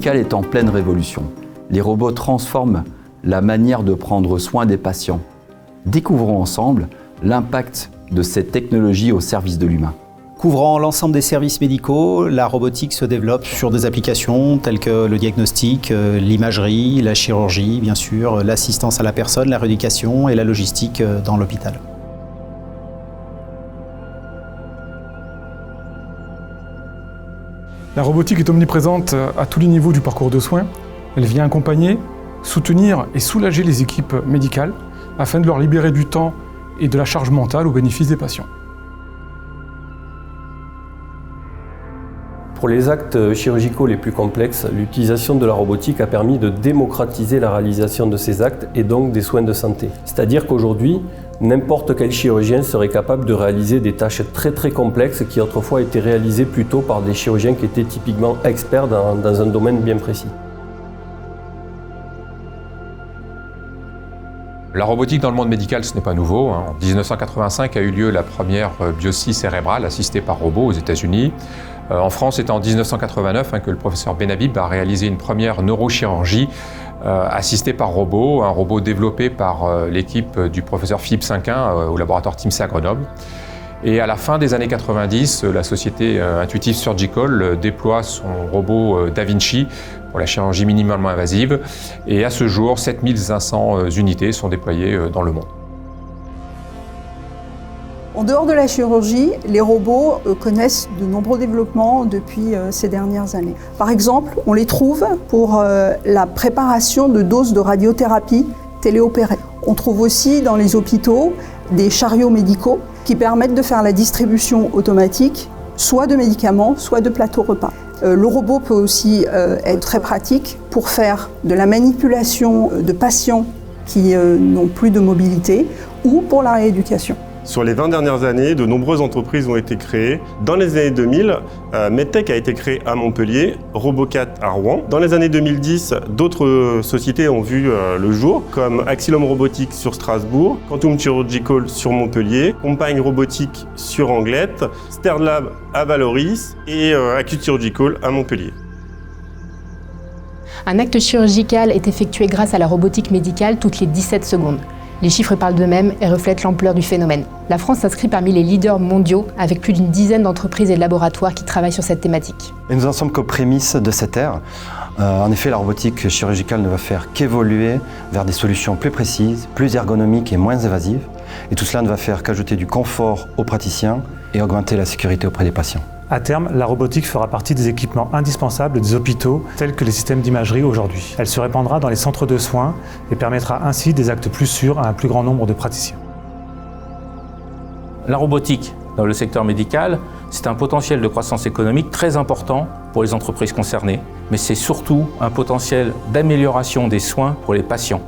médical est en pleine révolution. Les robots transforment la manière de prendre soin des patients. Découvrons ensemble l'impact de cette technologie au service de l'humain. Couvrant l'ensemble des services médicaux, la robotique se développe sur des applications telles que le diagnostic, l'imagerie, la chirurgie, bien sûr, l'assistance à la personne, la rééducation et la logistique dans l'hôpital. La robotique est omniprésente à tous les niveaux du parcours de soins. Elle vient accompagner, soutenir et soulager les équipes médicales afin de leur libérer du temps et de la charge mentale au bénéfice des patients. Pour les actes chirurgicaux les plus complexes, l'utilisation de la robotique a permis de démocratiser la réalisation de ces actes et donc des soins de santé. C'est-à-dire qu'aujourd'hui, n'importe quel chirurgien serait capable de réaliser des tâches très complexes qui autrefois étaient réalisées plutôt par des chirurgiens qui étaient typiquement experts dans un domaine bien précis. La robotique dans le monde médical, ce n'est pas nouveau. En 1985 a eu lieu la première biopsie cérébrale assistée par robot aux États-Unis. En France, c'est en 1989 que le professeur Benhabib a réalisé une première neurochirurgie assistée par robot, un robot développé par l'équipe du professeur Philippe Cinquin au laboratoire TIMSA à Grenoble. Et à la fin des années 90, la société Intuitive Surgical déploie son robot Da Vinci pour la chirurgie minimalement invasive. Et à ce jour, 7500 unités sont déployées dans le monde. En dehors de la chirurgie, les robots connaissent de nombreux développements depuis ces dernières années. Par exemple, on les trouve pour la préparation de doses de radiothérapie téléopérées. On trouve aussi dans les hôpitaux des chariots médicaux qui permettent de faire la distribution automatique soit de médicaments, soit de plateaux repas. Le robot peut aussi être très pratique pour faire de la manipulation de patients qui n'ont plus de mobilité ou pour la rééducation. Sur les 20 dernières années, de nombreuses entreprises ont été créées. Dans les années 2000, Medtech a été créé à Montpellier, Robocat à Rouen. Dans les années 2010, d'autres sociétés ont vu le jour, comme Axilom Robotics sur Strasbourg, Quantum Chirurgical sur Montpellier, Compagne Robotique sur Anglette, Sternlab à Valoris et Acute Surgical à Montpellier. Un acte chirurgical est effectué grâce à la robotique médicale toutes les 17 secondes. Les chiffres parlent d'eux-mêmes et reflètent l'ampleur du phénomène. La France s'inscrit parmi les leaders mondiaux avec plus d'une dizaine d'entreprises et de laboratoires qui travaillent sur cette thématique. Et nous en sommes qu'aux prémices de cette ère. En effet, la robotique chirurgicale ne va faire qu'évoluer vers des solutions plus précises, plus ergonomiques et moins évasives. Et tout cela ne va faire qu'ajouter du confort aux praticiens et augmenter la sécurité auprès des patients. À terme, la robotique fera partie des équipements indispensables des hôpitaux, tels que les systèmes d'imagerie aujourd'hui. Elle se répandra dans les centres de soins et permettra ainsi des actes plus sûrs à un plus grand nombre de praticiens. La robotique dans le secteur médical, c'est un potentiel de croissance économique très important pour les entreprises concernées, mais c'est surtout un potentiel d'amélioration des soins pour les patients.